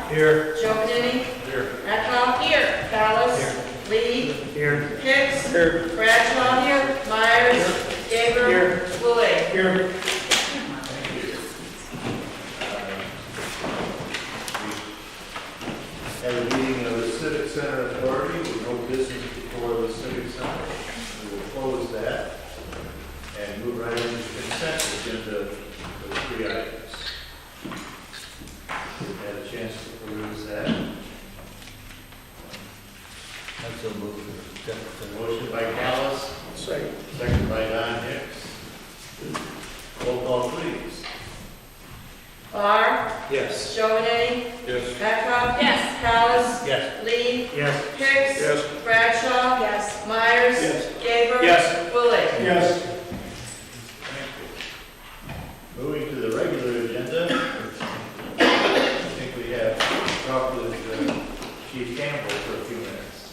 Here. Joe Denny. Here. Echo. Here. Callis. Here. Lee. Here. Hicks. Here. Bradshaw. Here. Myers. Gabriel. Here. Woolley. Here. At a meeting of the Civic Center Authority with no business before the Civic Center. We will close that and move right into the consent agenda for the 3 items. We've had a chance to peruse that. That's a move. A motion by Callis, Second. second by Don Hicks. Roll call, please. Barr. Yes. Joe Denny. Yes. Echo. Yes. Callis. Yes. Lee. Yes. Hicks. Yes. Bradshaw. Yes. Myers. Yes. Gabriel. Yes. Woolley. Yes. Moving to the regular agenda, I think we have talked with Chief Campbell for a few minutes.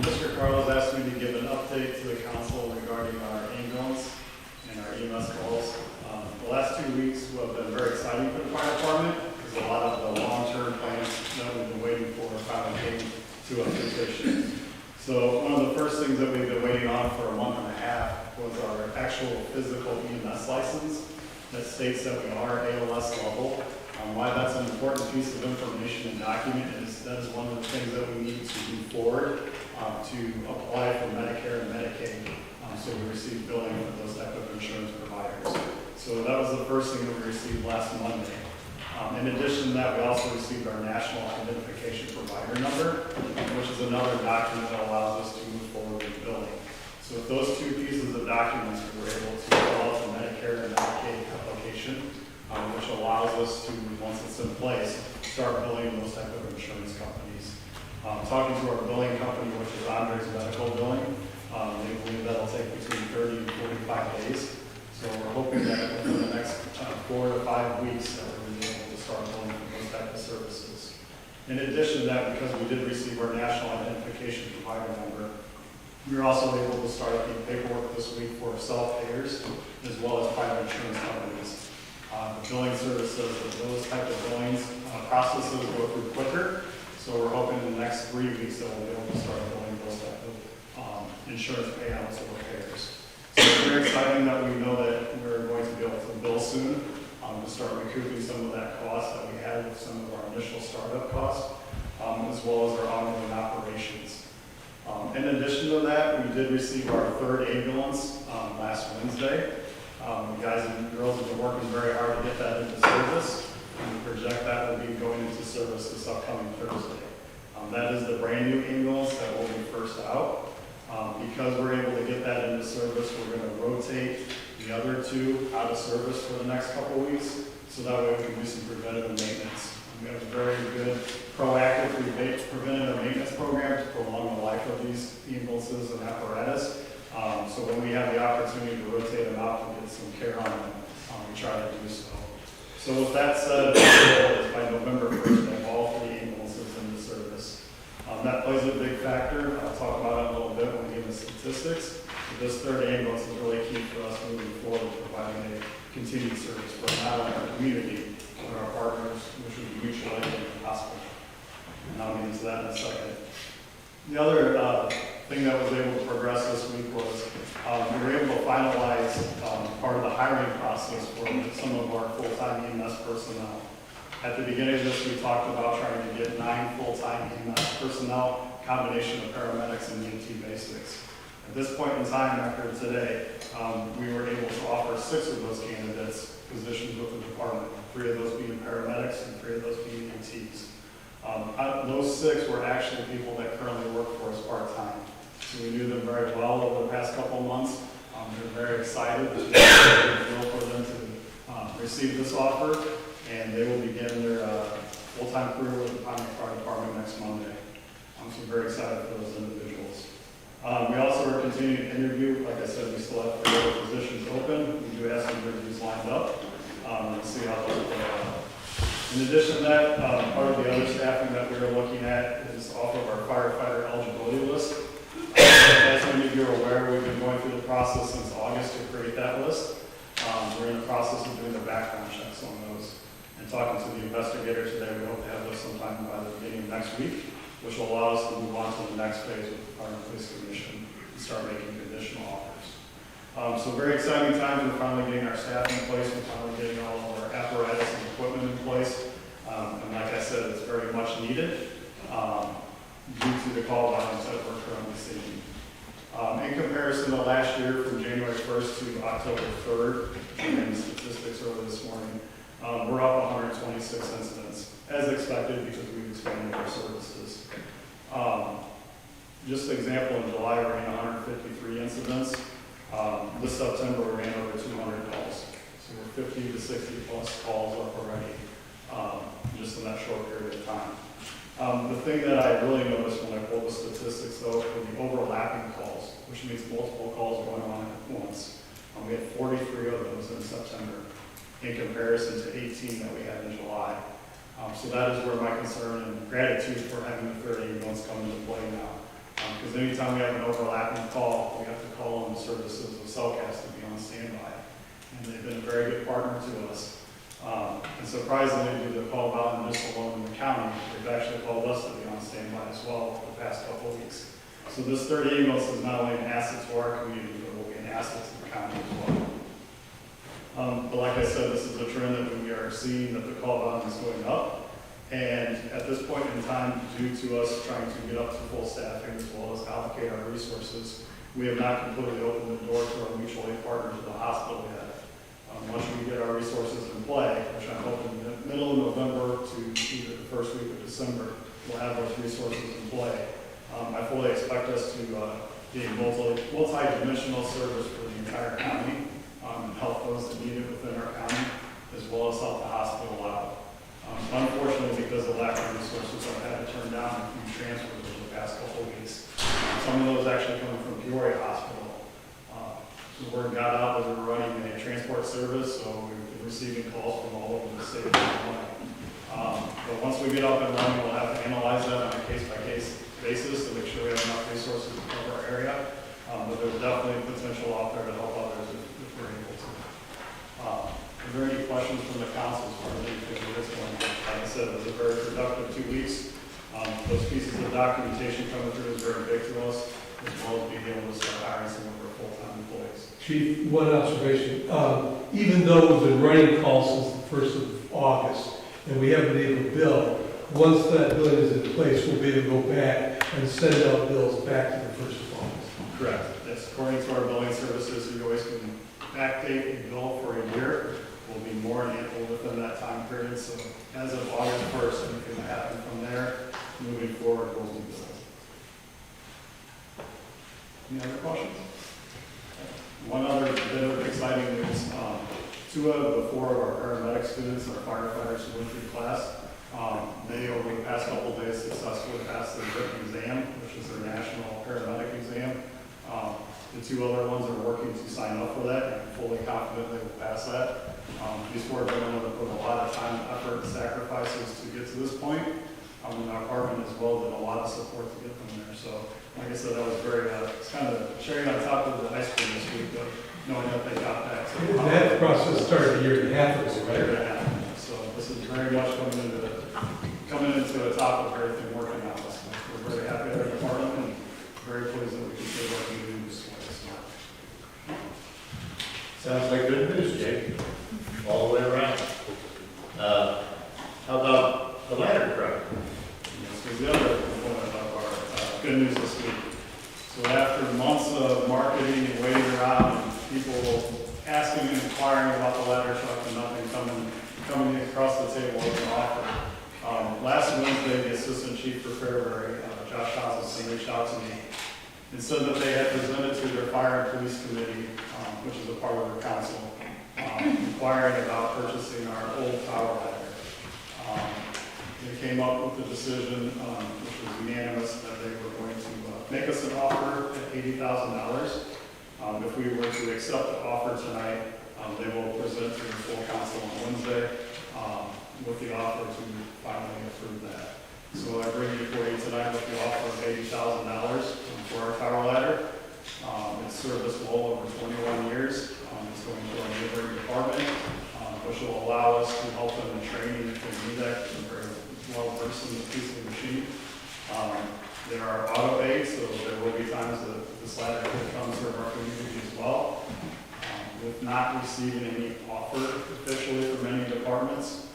Mr. Carlos asked me to give an update to the council regarding our ambulance and our EMS calls. The last 2 weeks have been very exciting for the fire department because a lot of the long-term plans that we've been waiting for finally came to a fruition. So one of the first things that we've been waiting on for a month and a half was our actual physical EMS license that states that we are ALS level. Why that's an important piece of information and document is that is one of the things that we need to move forward to apply for Medicare and Medicaid, so we receive billing for those type of insurance providers. So that was the first thing that we received last Monday. In addition to that, we also received our National Identification Provider Number, which is another document that allows us to move forward with billing. So with those 2 pieces of documents, we were able to fill out the Medicare and Medicaid application, which allows us to, once it's in place, start billing those type of insurance companies. Talking to our billing company, which is Andre's Medical Billing, they believe that'll take between 30 and 45 days. So we're hoping that within the next 4 to 5 weeks that we're going to be able to start billing for those type of services. In addition to that, because we did receive our National Identification Provider Number, we were also able to start the paperwork this week for self-payers as well as private insurance companies. The billing service says that those type of billings processes go through quicker, so we're hoping in the next 3 weeks that we'll be able to start billing those type of insurance payouts or repairs. So it's very exciting that we know that we're going to be able to bill soon to start recouping some of that cost that we had with some of our initial startup costs, as well as our ongoing operations. In addition to that, we did receive our 3rd ambulance last Wednesday. The guys and girls have been working very hard to get that into service, and we project that will be going into service this upcoming Thursday. That is the brand new ambulance that will be first out. Because we're able to get that into service, we're going to rotate the other 2 out of service for the next couple weeks, so that way we can do some preventative maintenance. We have a very good proactive preventative maintenance program to prolong the life of these ambulances and apparatus. So when we have the opportunity to rotate them out and get some care on them, we try to do so. So with that said, by November 1st, we have all 3 ambulances into service. That plays a big factor. I'll talk about it a little bit when we give the statistics. But this 3rd ambulance is really key for us moving forward, providing a continued service for not only our community, but our partners, which would be Mutual Aid and Hospital. And I'll get into that in a second. The other thing that was able to progress this week was we were able to finalize part of the hiring process for some of our full-time EMS personnel. At the beginning of this, we talked about trying to get 9 full-time EMS personnel, combination of paramedics and EMT basics. At this point in time, after today, we were able to offer 6 of those candidates positions with the department, 3 of those being paramedics and 3 of those being EMTs. Those 6 were actually people that currently work for us part-time. So we knew them very well over the past couple of months. They're very excited. It's a big deal for them to receive this offer, and they will begin their full-time career with the Pontiac Fire Department next Monday. So very excited for those individuals. We also are continuing to interview. Like I said, we still have 3 other positions open. We do have some interviews lined up. We'll see how those play out. In addition to that, part of the other staffing that we are looking at is off of our firefighter eligibility list. As many of you are aware, we've been going through the process since August to create that list. We're in the process of doing the background checks on those. And talking to the investigator today, we hope to have this sometime by the beginning of next week, which will allow us to move on to the next phase with the Fire and Police Commission and start making conditional offers. So very exciting times. We're finally getting our staff in place. We're finally getting all of our apparatus and equipment in place. And like I said, it's very much needed due to the call volumes that we're currently seeing. In comparison to last year, from January 1st to October 3rd, and statistics early this morning, we're up 126 incidents, as expected because we've expanded our services. Just an example, in July, we ran 153 incidents. This September, we ran over 200 calls. So we're 50 to 60 plus calls up already, just in that short period of time. The thing that I really noticed when I pulled the statistics, though, were the overlapping calls, which means multiple calls going on at once. We had 43 of those in September, in comparison to 18 that we had in July. So that is where my concern and gratitude for having the 30 ambulance come into play now. Because anytime we have an overlapping call, we have to call on the services of Cellcast to be on standby. And they've been a very good partner to us. And surprisingly, due to the call volume just alone in the county, they've actually called us to be on standby as well for the past couple of weeks. So this 30 ambulance is not only an asset to our community, but will be an asset to the county as well. But like I said, this is a trend that we are seeing, that the call volume is going up. And at this point in time, due to us trying to get up to full staffing as well as allocate our resources, we have not completely opened the door to our mutual aid partner to the hospital yet. Once we get our resources in play, which I'm hoping the middle of November to either the first week of December, we'll have those resources in play. I fully expect us to be a multi-dimensional service for the entire county, and help those that need it within our county, as well as help the hospital out. Unfortunately, because of lack of resources, I've had to turn down a few transfers over the past couple of weeks. Some of those actually coming from Peoria Hospital. The word got out that we were running a transport service, so we've been receiving calls from all over the state of Illinois. But once we get up and running, we'll have to analyze that on a case-by-case basis to make sure we have enough resources to cover our area. But there's definitely potential out there to help others if we're able to. Are there any questions from the council as far as anything at this point? Like I said, it was a very productive 2 weeks. Those pieces of documentation coming through is very big to us, as well as being able to start hiring some of our full-time employees. Chief, one observation. Even though we've been running calls since the 1st of August, and we haven't been able to bill, once that billing is in place, we'll be able to go back and send out bills back to the 1st of August. Correct. Yes, according to our billing services, we always can backdate a bill for a year. We'll be more than ample within that time period. So as of August 1st, anything that happens from there, moving forward, will be billed. Any other questions? One other bit of exciting news. 2 of the 4 of our paramedic students and our firefighters who went through class, they over the past couple of days successfully passed their written exam, which is their national paramedic exam. The 2 other ones are working to sign up for that, and I'm fully confident they will pass that. These 4 gentlemen have put a lot of time, effort, and sacrifices to get to this point. In our department as well, did a lot of support to get them there. So, like I said, that was very, it's kind of cherry on top of the ice cream this week, but knowing that they got that. So, That process started a year and a half ago, a year right? and a half. So this is very much coming into the top of everything working out. So we're very happy with our department and very pleased that we can say what we do this way. Sounds like good news, Jake, all the way around. How about the ladder truck? So the other component of our good news this week. So after months of marketing and waiting around and people asking and inquiring about the ladder truck and nothing coming across the table with an offer, last Wednesday the assistant chief for Fairbury, Josh Thompson, reached out to me and said that they had presented to their fire and police committee, which is a part of their council, inquiring about purchasing our old tower ladder. They came up with the decision, which was unanimous, that they were going to make us an offer at $80,000. If we were to accept the offer tonight, they will present to the full council on Wednesday with the offer bring before you tonight with the offer of $80,000 for our tower ladder. It's served us well over 21 years. It's going to our neighboring department, which will allow us to help them in training if they need that, because they're very well versed in this piece of machine. There are auto aids, so there will be times that this ladder could come to our community as well. We've not received any offer officially from any departments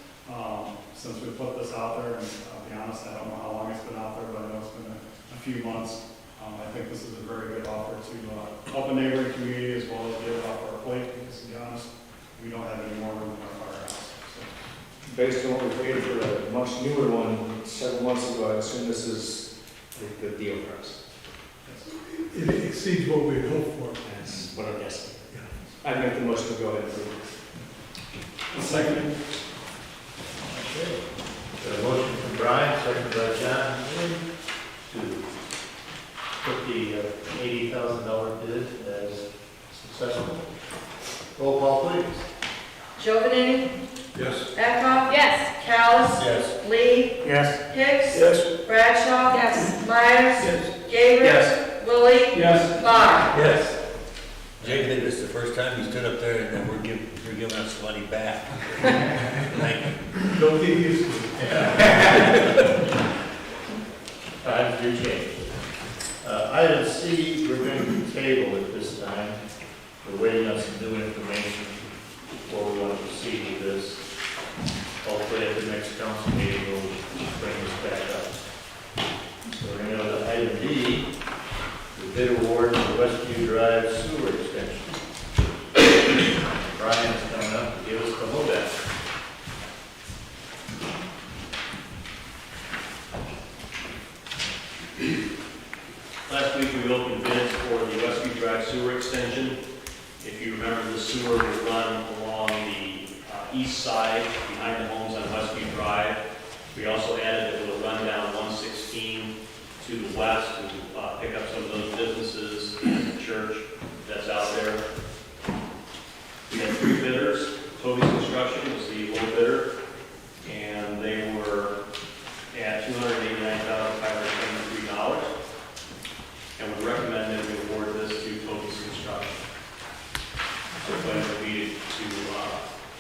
since we put this out there, and I'll be honest, I don't know how long it's been out there, but I know it's been a few months. I think this is a very good offer to help a neighboring community as well as get it off our plate, because to be honest, we don't have any more room in our firehouse. So. Based on what we paid for a much newer one several months ago, I assume this is a good deal for us. It exceeds what we had hoped for. That's what I'm guessing. I make the motion to go ahead and approve. Second. Okay. Got a motion from Brian, second by John, to put the $80,000 bid as successful. Roll call, please. Giovanni, Yes. Echo. Yes. Callis. Yes. Lee. Yes. Hicks. Yes. Bradshaw. Yes. Myers. Gabriel. Yes. Willie. Yes. Mar. Yes. Jake, I think this is the first time you stood up there and then we're giving us money back. Thank you. Don't get used to it. Times do change. Item C, we're going to table at this time. We're waiting on some new information before we want to proceed with this. Hopefully at the next council meeting, we'll bring this back up. So we're going to go to item D, the bid award for Westview Drive sewer extension. Brian is coming up to give us the whole deck. Last week, we opened bids for the Westfield Drive sewer extension. If you remember, the sewer will run along the east side behind the homes on Westfield Drive. We also added that it will run down 116 to the west to pick up some of those businesses and the church that's out there. We had 3 bidders. Toby's Construction was the low bidder, and they were at $289,573. And would recommend that we award this to Toby's Construction. Our plan would be to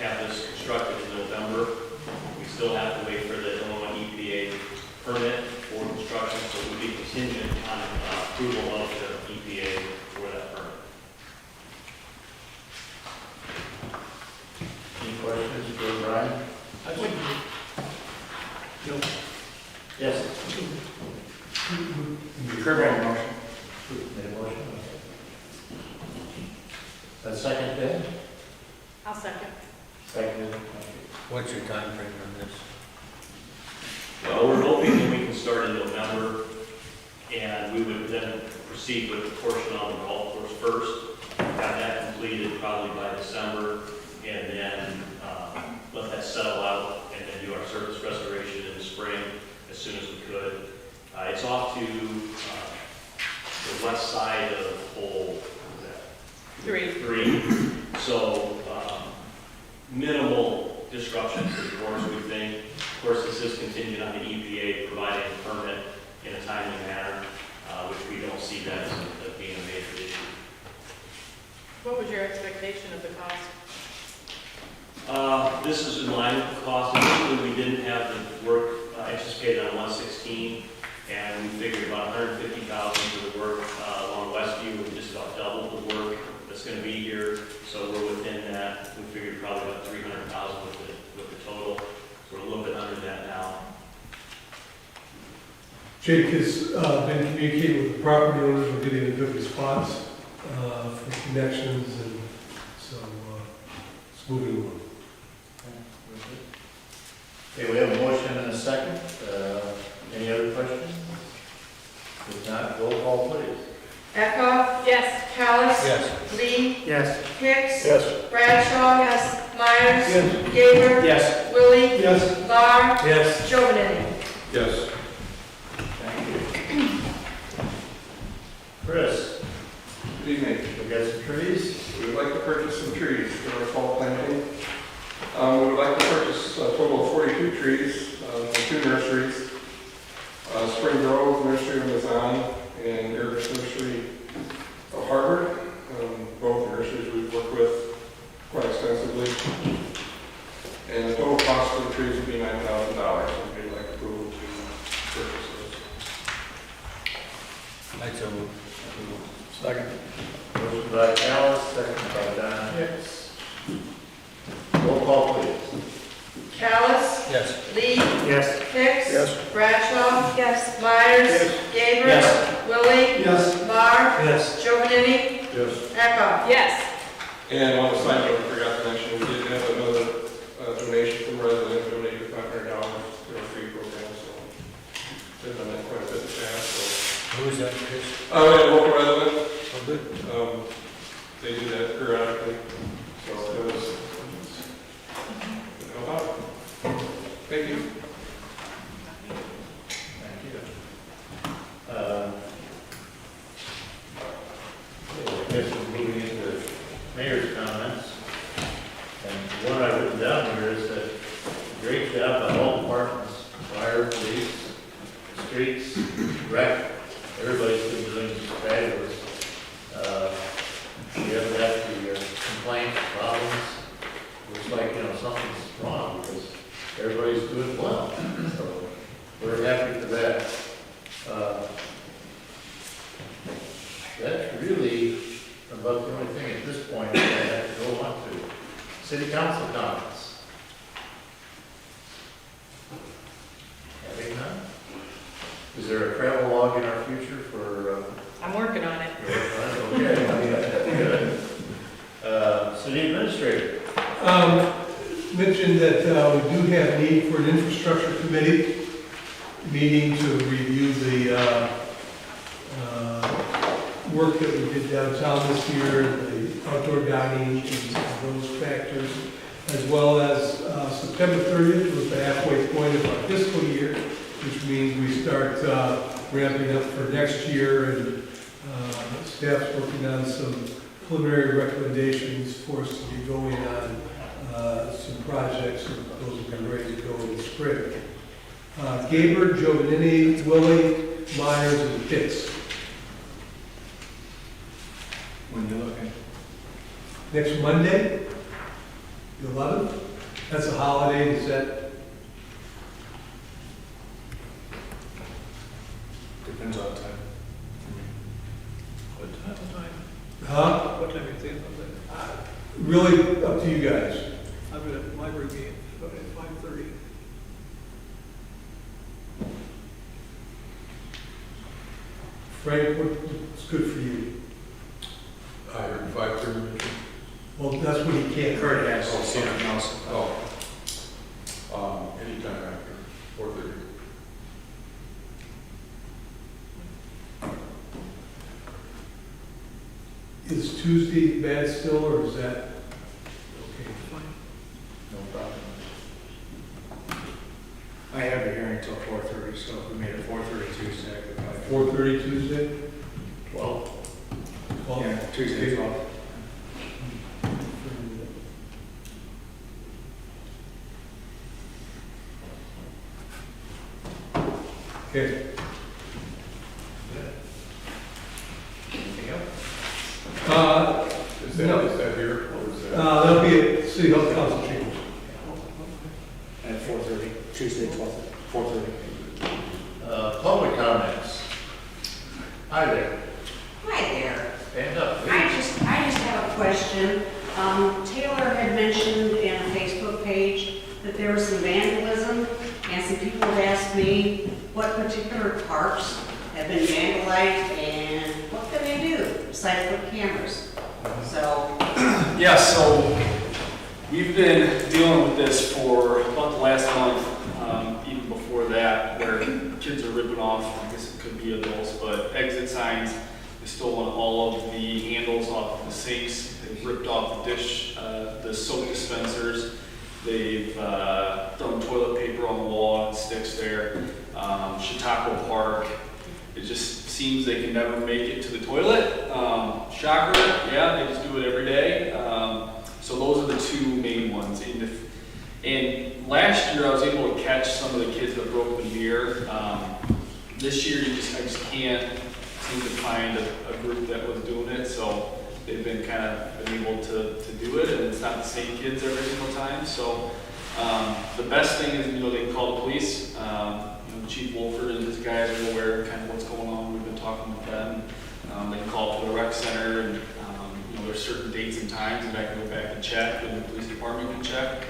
have this constructed in November. We still have to wait for the Illinois EPA permit for construction, so it would be contingent on approval of the EPA for that permit. Any questions for Brian? Yes. motion. Made a motion. A second then? I'll second. Seconded. What's your time frame on this? Well, we're hoping that we can start in November, and we would then proceed with the portion on the golf course first, have that completed probably by December, and then let that settle out, and then do our surface restoration in the spring as soon as we could. It's off to the west side of hole, what is that? 3. So minimal disruption to the course, we think. Of course, this is contingent on the EPA providing a permit in a timely manner, which we don't see that as being a major issue. What was your expectation of the cost? This is in line with the cost. Initially, we didn't have the work anticipated on 116, and we figured about $150,000 for the work along Westview. We just about doubled the work that's going to be here, so we're within that. We figured probably about $300,000 with the total. So we're a little bit under that now. Jake has been communicating with the property owners, we're getting a good response for connections, and so it's moving along. Okay, we have a motion and a second. Any other questions? If not, roll call please. Echo. Yes. Callis. Yes. Lee. Yes. Hicks. Yes. Bradshaw. Yes. Myers. Yes. Gabriel. Yes. Willie. Yes. Mar. Yes. Giovanni. Yes. Thank you. Chris, Good evening. we got some trees? We would like to purchase some trees for our fall planting. We would like to purchase a total of 42 trees from 2 nurseries. Spring Grove Nursery in Mazan and Eric's Nursery of Harvard. Both nurseries we've worked with quite extensively. And the total cost for the trees would be $9,000, and we'd like approval to purchase those. I'd so move. Second. Motion by Callis, second by Don Hicks. Roll call, please. Callis, Yes. Lee, Yes. Hicks. Yes. Bradshaw. Yes. Myers. Gabriel. Yes. Willie. Yes. Marr. Yes. Giovanini. Yes. Echo. Yes. And on the side note, I forgot to mention, we did have another donation from a resident, donated $500 to our free program, so they've done that quite a bit in the past, so. Who is that, Chris? We had a local resident, Oh, good. they do that periodically, so it was, how about it? Thank you. Thank you. I guess we're moving into mayor's comments. And what I've written down here is that great job by all departments, fire, police, streets, rec, everybody's been doing just fabulous. We haven't had the complaints, problems. Looks like, something's wrong because everybody's doing well. So we're happy for that. That's really about the only thing at this point that I have to go on to. City council comments. Having none? Is there a travel log in our future for, I'm working on it. okay, good. City administrator. Mentioned that we do have need for an infrastructure committee meeting to review the work that we did downtown this year, the outdoor dining and those factors, as well as September 30th was the halfway point of our fiscal year, which means we start ramping up for next year, and staff's working on some preliminary recommendations for us to be going on some projects, and those will be ready to go in the spring. Gaber, Giovanini, Willie, Myers, and Hicks. When you're looking. Next Monday, the 11th, that's a holiday, is that? Depends on time. What time? Huh? What time are you thinking of that? Really up to you guys. I'm at a library meeting, at 5:30. Frank, what's good for you? I heard 5:30. Well, that's when you can't. Kurt has something else. Anytime after 4:30. Is Tuesday bad still, or is that? Okay. No problem. I have a hearing till 4:30, so if we made it 4:30 Tuesday, I could probably. 4:30 Tuesday? 12. Yeah, Tuesday, 12. Okay. Anything else? Is No. that here, or is that? That'll be at City Hall Council Chambers. At 4:30, Tuesday, 12th, 4:30. Public comments. Hi there. Hi there. Stand up, please. I just have a question. Taylor had mentioned in a Facebook page that there was some vandalism, and some people had asked me what particular parks have been vandalized and what can they do besides put cameras? So, Yeah, so we've been dealing with this for about the last month, even before that, where kids are ripping off, I guess it could be adults, but exit signs. They've stolen all of the handles off of the sinks. They've ripped off the dish, the soap dispensers. They've thrown toilet paper on the wall and sticks there. Chautauqua Park. It just seems they can never make it to the toilet. Shocker, yeah, they just do it every day. So those are the two main ones. And last year I was able to catch some of the kids that broke the mirror. This year, I just can't seem to find a group that was doing it, so they've been able to do it, and it's not the same kids every single time. So the best thing is, they can call the police. Chief Wolford and his guys are aware of kind of what's going on. We've been talking with them. They can call to the rec center, and there's certain dates and times that I can go back and check, and the police department can check.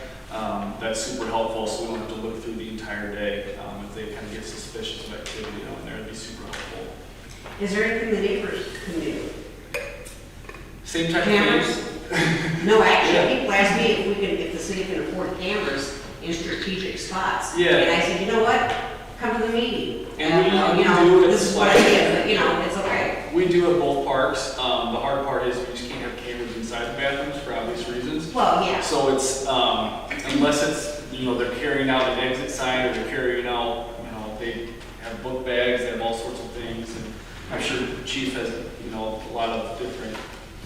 That's super helpful, so we don't have to look through the entire day. If they kind of get suspicious of activity down there, it'd be super helpful. Is there anything the neighbors can do? Same type of Cameras? thing. No, actually, people ask me if the city can afford cameras in strategic spots. Yeah. And I said, you know what? Come to the meeting. And we do it. This is what I did, but it's okay. We do at both parks. The hard part is we just can't have cameras inside the bathrooms for obvious reasons. Well, yeah. So it's, unless it's, they're carrying out an exit sign, or they're carrying out, they have book bags, they have all sorts of things. And I'm sure the chief has, a lot of different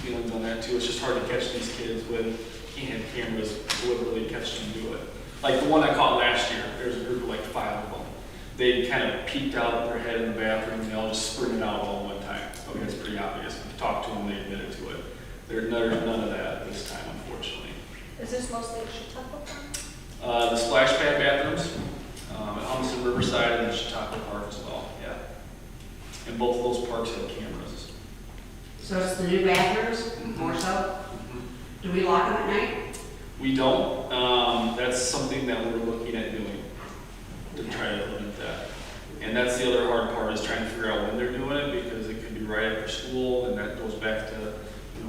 feelings on that too. It's just hard to catch these kids when you can't have cameras deliberately catch them do it. Like the one I caught last year, there's a group of like 5 of them. They kind of peeked out their head in the bathroom, and they all just sprinted out all at one time. Okay, it's pretty obvious. If you talk to them, they admitted to it. There's none of that this time, unfortunately. Is this mostly at Chautauqua Park? The splash pad bathrooms at Humson Riverside and the Chautauqua Park as well, yeah. And both of those parks have cameras. So it's the new bathrooms, more so? Do we lock them at night? We don't. That's something that we're looking at doing to try to limit that. And that's the other hard part, is trying to figure out when they're doing it, because it could be right after school, and that goes back to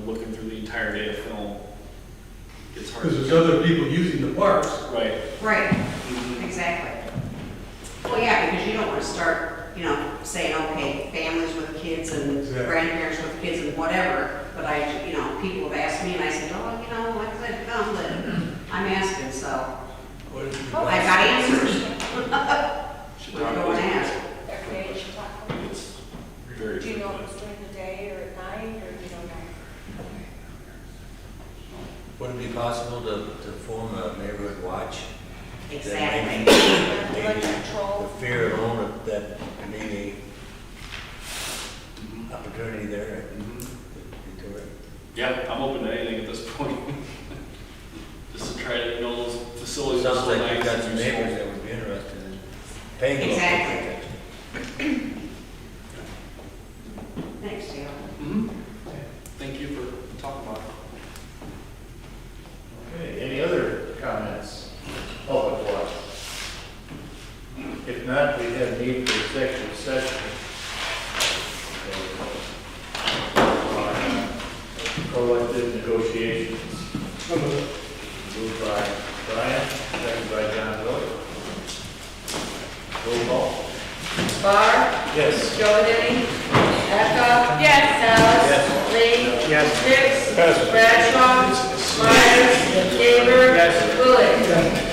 looking through the entire day of film. It's hard. Because there's other people using the parks. Right. Right, exactly. Well, yeah, because you don't want to start, saying, okay, families with kids and Exactly. grandparents with kids and whatever, but people have asked me, and I said, like I said, come, but I'm asking, so What is it? I got answers. We'll go and ask. Every day at Chautauqua? It's very. Do you know if it's during the day or at night, or you don't know? Would it be possible to form a neighborhood watch? Exactly. Like control? The fear alone of that maybe opportunity there. Yeah, I'm open to anything at this point. Just to try to, those facilities are Sounds so like nice. you've got some and useful. neighbors that would be interested in paying. a little Exactly. attention. Thanks, Taylor. Thank you for talking about it. Okay, any other comments? Public watch. If not, we have need for executive session. Collective negotiations. Moved by Brian, seconded by John Miller. Roll call. Barr? Yes. Jordan? Echo? Yes. Salles? Lee? Yes. Hicks? Bradshaw? Myers? Gaber? Willie?